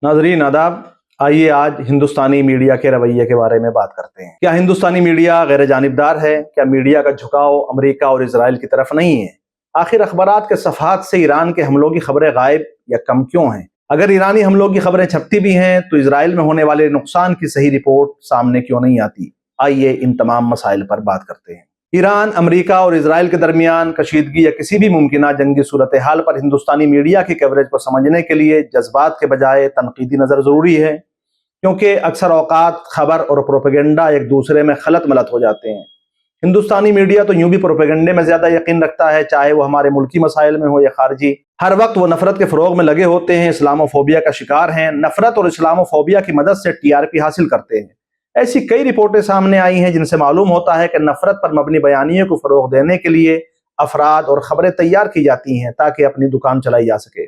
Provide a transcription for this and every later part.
नाजरीन आदाब। आइए आज हिंदुस्तानी मीडिया के रवैये के बारे में बात करते हैं। क्या हिंदुस्तानी मीडिया गैर जानिबदार है? क्या मीडिया का झुकाव अमेरिका और इजराइल की तरफ नहीं है? आखिर अखबारात के सफ़हात से ईरान के हमलों की खबरें गायब या कम क्यों हैं? अगर ईरानी हमलों की खबरें छपती भी हैं तो इजराइल में होने वाले नुकसान की सही रिपोर्ट सामने क्यों नहीं आती? आइए इन तमाम मसाइल पर बात करते हैं। ईरान, अमेरिका और इजराइल के दरमियान कशीदगी या किसी भी मुमकिना जंगी सूरत हाल पर हिंदुस्तानी मीडिया की कवरेज को समझने के लिए जज्बात के बजाय तनकीदी नज़र ज़रूरी है, क्योंकि अक्सर औकात खबर और प्रोपेगेंडा एक दूसरे में खलत मलत हो जाते हैं। हिंदुस्तानी मीडिया तो यूं भी प्रोपेगेंडे में ज़्यादा यकीन रखता है, चाहे वो हमारे मुल्की मसाइल में हो या खारजी। हर वक्त वो नफरत के फ़रोग में लगे होते हैं, इस्लामोफोबिया का शिकार हैं, नफरत और इस्लामोफोबिया की मदद से TRP हासिल करते हैं। ऐसी कई रिपोर्टें सामने आई हैं जिनसे मालूम होता है कि नफरत पर मबनी बयानियों को फ़रोग देने के लिए अफराद और ख़बरें तैयार की जाती हैं ताकि अपनी दुकान चलाई जा सके।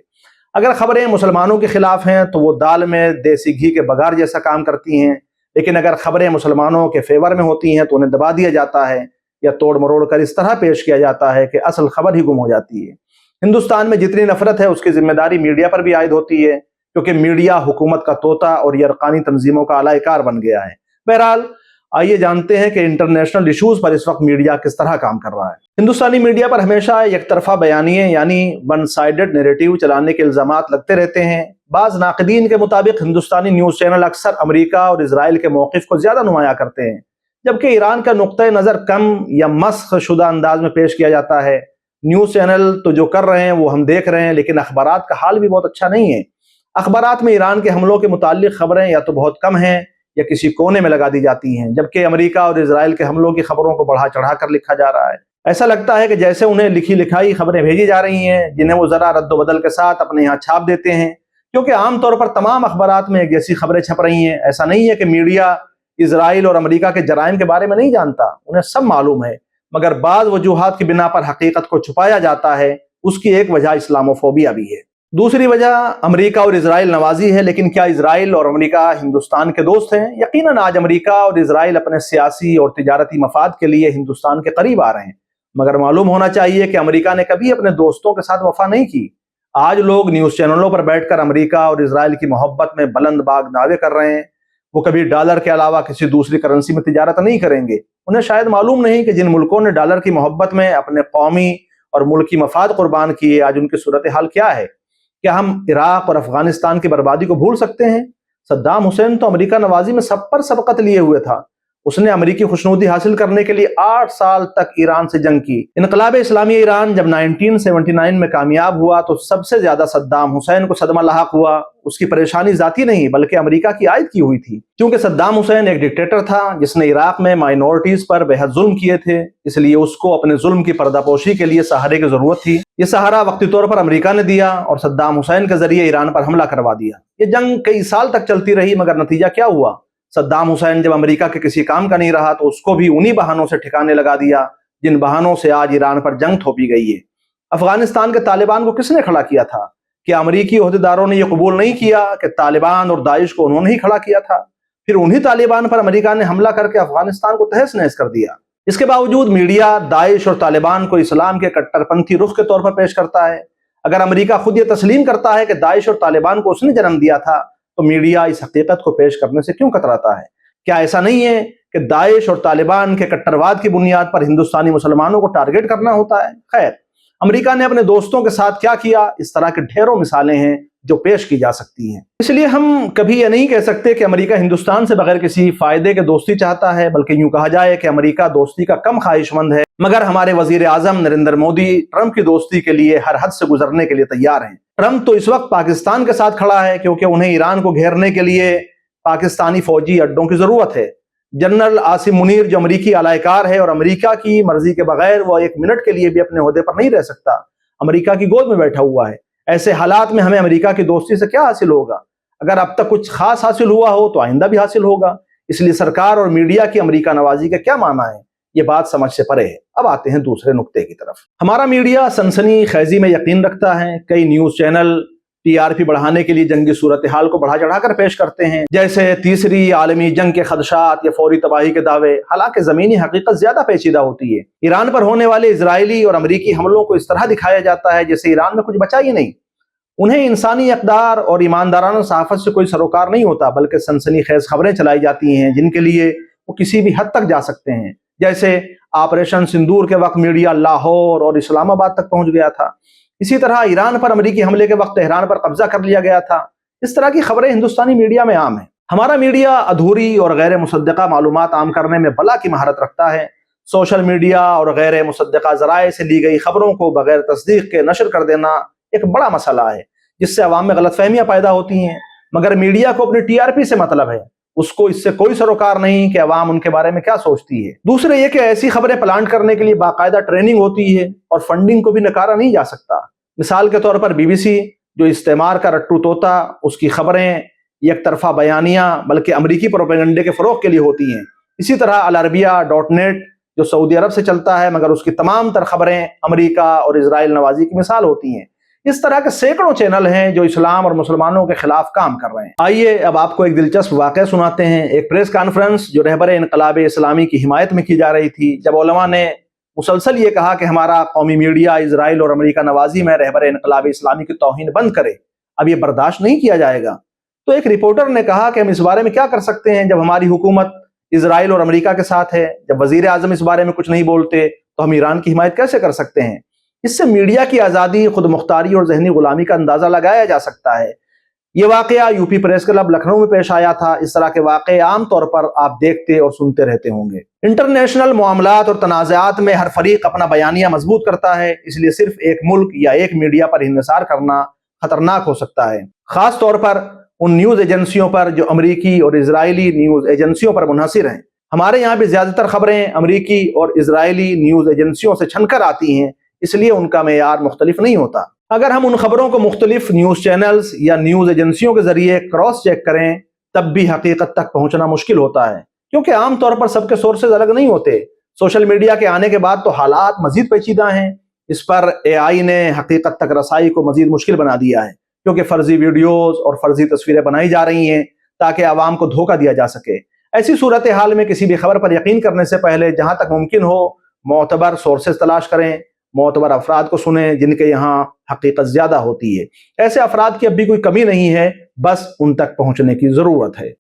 अगर ख़बरें मुसलमानों के ख़िलाफ़ हैं तो वो दाल में देसी घी के बघार जैसा काम करती हैं, लेकिन अगर ख़बरें मुसलमानों के फेवर में होती हैं तो उन्हें दबा दिया जाता है या तोड़ मरोड़ कर इस तरह पेश किया जाता है कि असल खबर ही गुम हो जाती है। हिंदुस्तान में जितनी नफरत है उसकी जिम्मेदारी मीडिया पर भी आयद होती है, क्योंकि मीडिया हुकूमत का तोता और यरकानी तंजीमों का आलाकार बन गया है। बहरहाल, आइए जानते हैं कि इंटरनेशनल इशूज़ पर इस वक्त मीडिया किस तरह काम कर रहा है। हिंदुस्तानी मीडिया पर हमेशा एक तरफा बयानिए यानी वन साइडेड नैरेटिव चलाने के इल्जामात लगते रहते हैं। बाज़ नाक़दीन के मुताबिक हिंदुस्तानी न्यूज़ चैनल अक्सर अमेरिका और इजराइल के मौक़िफ़ को ज़्यादा नुमाया करते हैं, जबकि ईरान का नुक्ता नज़र कम या मस्ख़ शुदा अंदाज में पेश किया जाता है। न्यूज़ चैनल तो जो कर रहे हैं वो हम देख रहे हैं, लेकिन अखबारात का हाल भी बहुत अच्छा नहीं है। अखबारात में ईरान के हमलों के मुताल्लिक़ खबरें या तो बहुत कम हैं या किसी कोने में लगा दी जाती हैं, जबकि अमेरिका और इजराइल के हमलों की खबरों को बढ़ा चढ़ा कर लिखा जा रहा है। ऐसा लगता है कि जैसे उन्हें लिखी लिखाई खबरें भेजी जा रही हैं, जिन्हें वो ज़रा रद्द-बदल के साथ अपने यहाँ छाप देते हैं, क्योंकि आमतौर पर तमाम अखबारात में एक जैसी खबरें छप रही हैं। ऐसा नहीं है कि मीडिया इजराइल और अमेरिका के जराइम के बारे में नहीं जानता, उन्हें सब मालूम है, मगर बाज़ वजूहात की बिना पर हकीकत को छुपाया जाता है। उसकी एक वजह इस्लामोफोबिया भी है। दूसरी वजह अमेरिका और इजराइल नवाजी है। लेकिन क्या इजराइल और अमेरिका हिंदुस्तान के दोस्त हैं? यकीनन आज अमेरिका और इजराइल अपने सियासी और तिजारती मफाद के लिए हिंदुस्तान के करीब आ रहे हैं, मगर मालूम होना चाहिए कि अमेरिका ने कभी अपने दोस्तों के साथ वफा नहीं की। आज लोग न्यूज़ चैनलों पर बैठकर अमेरिका और इजराइल की मोहब्बत में बुलंद बाग दावे कर रहे हैं। वो कभी डॉलर के अलावा किसी दूसरी करेंसी में तिजारत नहीं करेंगे। उन्हें शायद मालूम नहीं कि जिन मुल्कों ने डॉलर की मोहब्बत में अपने कौमी और मुल्की मफाद कुर्बान किए, आज उनकी सूरत हाल क्या है। क्या हम इराक और अफगानिस्तान की बर्बादी को भूल सकते हैं? सद्दाम हुसैन तो अमेरिका नवाजी में सब पर सबकत लिए हुए था। उसने अमेरिकी खुशनुदी हासिल करने के लिए 8 साल तक ईरान से जंग की। इनकलाब इस्लामी ईरान जब 1979 में कामयाब हुआ तो सबसे ज्यादा सद्दाम हुसैन को सदमा लाहक हुआ। उसकी परेशानी जाती नहीं बल्कि अमेरिका की आयद की हुई थी, क्योंकि सद्दाम हुसैन एक डिक्टेटर था जिसने इराक में माइनॉरिटीज पर बेहद जुल्म किए थे। इसलिए उसको अपने जुल्म की पर्दापोशी के लिए सहारे की जरूरत थी। ये सहारा वक्ती तौर पर अमेरिका ने दिया और सद्दाम हुसैन के जरिए ईरान पर हमला करवा दिया। ये जंग कई साल तक चलती रही, मगर नतीजा क्या हुआ? सद्दाम हुसैन जब अमेरिका के किसी काम का नहीं रहा तो उसको भी उन्हीं बहानों से ठिकाने लगा दिया जिन बहानों से आज ईरान पर जंग थोपी गई है। अफगानिस्तान के तालिबान को किसने खड़ा किया था? क्या अमेरिकी ओहदेदारों ने यह कबूल नहीं किया कि तालिबान और दाइश को उन्होंने ही खड़ा किया था? फिर उन्हीं तालिबान पर अमेरिका ने हमला करके अफगानिस्तान को तहस नहस कर दिया। इसके बावजूद मीडिया दाइश और तालिबान को इस्लाम के कट्टरपंथी रुख के तौर पर पेश करता है। अगर अमेरिका खुद ये तस्लीम करता है कि दाइश और तालिबान को उसने जन्म दिया था, तो मीडिया इस हकीकत को पेश करने से क्यों कतराता है? क्या ऐसा नहीं है कि दाइश और तालिबान के कट्टरवाद की बुनियाद पर हिंदुस्तानी मुसलमानों को टारगेट करना होता है? खैर, अमेरिका ने अपने दोस्तों के साथ क्या किया, इस तरह के ढेरों मिसालें हैं जो पेश की जा सकती हैं। इसलिए हम कभी ये नहीं कह सकते कि अमेरिका हिंदुस्तान से बगैर किसी फायदे के दोस्ती चाहता है, बल्कि यूं कहा जाए कि अमेरिका दोस्ती का कम ख्वाहिशमंद है। मगर हमारे वजीर आजम नरेंद्र मोदी ट्रंप की दोस्ती के लिए हर हद से गुजरने के लिए तैयार हैं। ट्रंप तो इस वक्त पाकिस्तान के साथ खड़ा है, क्योंकि उन्हें ईरान को घेरने के लिए पाकिस्तानी फौजी अड्डों की जरूरत है। जनरल आसिम मुनीर जो अमेरिकी अलायकार है और अमेरिका की मर्जी के बगैर वो एक मिनट के लिए भी अपने ओहदे पर नहीं रह सकता, अमेरिका की गोद में बैठा हुआ है। ऐसे हालात में हमें अमेरिका की दोस्ती से क्या हासिल होगा? अगर अब तक कुछ खास हासिल हुआ हो तो आइंदा भी हासिल होगा। इसलिए सरकार और मीडिया की अमेरिका नवाजी का क्या माना है, ये बात समझ से परे है। अब आते हैं दूसरे नुक्ते की तरफ। हमारा मीडिया सनसनी खैजी में यकीन रखता है। कई न्यूज चैनल TRP बढ़ाने के लिए जंगी सूरत हाल को बढ़ा चढ़ाकर पेश करते हैं, जैसे तीसरी आलमी जंग के खदशात या फौरी तबाही के दावे। हालांकि जमीनी हकीकत ज्यादा पेचीदा होती है। ईरान पर होने वाले इजरायली और अमरीकी हमलों को इस तरह दिखाया जाता है जैसे ईरान में कुछ बचा ही नहीं। انہیں انسانی اقدار اور ایماندارانہ صحافت سے کوئی سروکار نہیں ہوتا، بلکہ سنسنی خیز خبریں چلائی جاتی ہیں جن کے لیے وہ کسی بھی حد تک جا سکتے ہیں، جیسے آپریشن سندور کے وقت میڈیا لاہور اور اسلام آباد تک پہنچ گیا تھا۔ اسی طرح ایران پر امریکی حملے کے وقت تہران پر قبضہ کر لیا گیا تھا۔ اس طرح کی خبریں ہندوستانی میڈیا میں عام ہیں۔ ہمارا میڈیا ادھوری اور غیر مصدقہ معلومات عام کرنے میں بلا کی مہارت رکھتا ہے۔ سوشل میڈیا اور غیر مصدقہ ذرائع سے لی گئی خبروں کو بغیر تصدیق کے نشر کر دینا ایک بڑا مسئلہ ہے، جس سے عوام میں غلط فہمیاں پیدا ہوتی ہیں۔ مگر میڈیا کو اپنی TRP سے مطلب ہے، اس کو اس سے کوئی سروکار نہیں کہ عوام ان کے بارے میں کیا سوچتی ہے۔ دوسرے یہ کہ ایسی خبریں پلانٹ کرنے کے لیے باقاعدہ ٹریننگ ہوتی ہے اور فنڈنگ کو بھی نکارا نہیں جا سکتا۔ مثال کے طور پر BBC، جو استعمار کا رٹو طوطا، اس کی خبریں یک طرفہ بیانیاں بلکہ امریکی پروپیگنڈے کے فروغ کے لیے ہوتی ہیں۔ اسی طرح العربیہ.net، جو سعودی عرب سے چلتا ہے مگر اس کی تمام تر خبریں امریکہ اور اسرائیل نوازی کی مثال ہوتی ہیں۔ اس طرح کے سینکڑوں چینل ہیں جو اسلام اور مسلمانوں کے خلاف کام کر رہے ہیں۔ آئیے اب آپ کو ایک دلچسپ واقعہ سناتے ہیں۔ ایک پریس کانفرنس جو رہبر انقلاب اسلامی کی حمایت میں کی جا رہی تھی، جب علماء نے مسلسل یہ کہا کہ ہمارا قومی میڈیا اسرائیل اور امریکہ نوازی میں رہبر انقلاب اسلامی کی توہین بند کرے، اب یہ برداشت نہیں کیا جائے گا، تو ایک رپورٹر نے کہا کہ ہم اس بارے میں کیا کر سکتے ہیں جب ہماری حکومت اسرائیل اور امریکہ کے ساتھ ہے؟ جب وزیر اعظم اس بارے میں کچھ نہیں بولتے تو ہم ایران کی حمایت کیسے کر سکتے ہیں؟ اس سے میڈیا کی آزادی، خود مختاری اور ذہنی غلامی کا اندازہ لگایا جا سکتا ہے۔ یہ واقعہ UP پریس کلب لکھنؤ میں پیش آیا تھا۔ اس طرح کے واقعے عام طور پر آپ دیکھتے اور سنتے رہتے ہوں گے۔ انٹرنیشنل معاملات اور تنازعات میں ہر فریق اپنا بیانیہ مضبوط کرتا ہے، اس لیے صرف ایک ملک یا ایک میڈیا پر انحصار کرنا خطرناک ہو سکتا ہے، خاص طور پر ان نیوز ایجنسیوں پر جو امریکی اور اسرائیلی نیوز ایجنسیوں پر منحصر ہیں۔ ہمارے یہاں بھی زیادہ تر خبریں امریکی اور اسرائیلی نیوز ایجنسیوں سے چھن کر آتی ہیں، اس لیے ان کا معیار مختلف نہیں ہوتا۔ اگر ہم ان خبروں کو مختلف نیوز چینلز یا نیوز ایجنسیوں کے ذریعے کراس چیک کریں، تب بھی حقیقت تک پہنچنا مشکل ہوتا ہے، کیونکہ عام طور پر سب کے سورسز الگ نہیں ہوتے۔ سوشل میڈیا کے آنے کے بعد تو حالات مزید پیچیدہ ہیں۔ اس پر AI نے حقیقت تک رسائی کو مزید مشکل بنا دیا ہے، کیونکہ فرضی ویڈیوز اور فرضی تصویریں بنائی جا رہی ہیں تاکہ عوام کو دھوکہ دیا جا سکے۔ ایسی صورتحال میں کسی بھی خبر پر یقین کرنے سے پہلے جہاں تک ممکن ہو معتبر سورسز تلاش کریں، معتبر افراد کو سنیں جن کے یہاں حقیقت زیادہ ہوتی ہے۔ ایسے افراد کی اب بھی کوئی کمی نہیں ہے، بس ان تک پہنچنے کی ضرورت ہے۔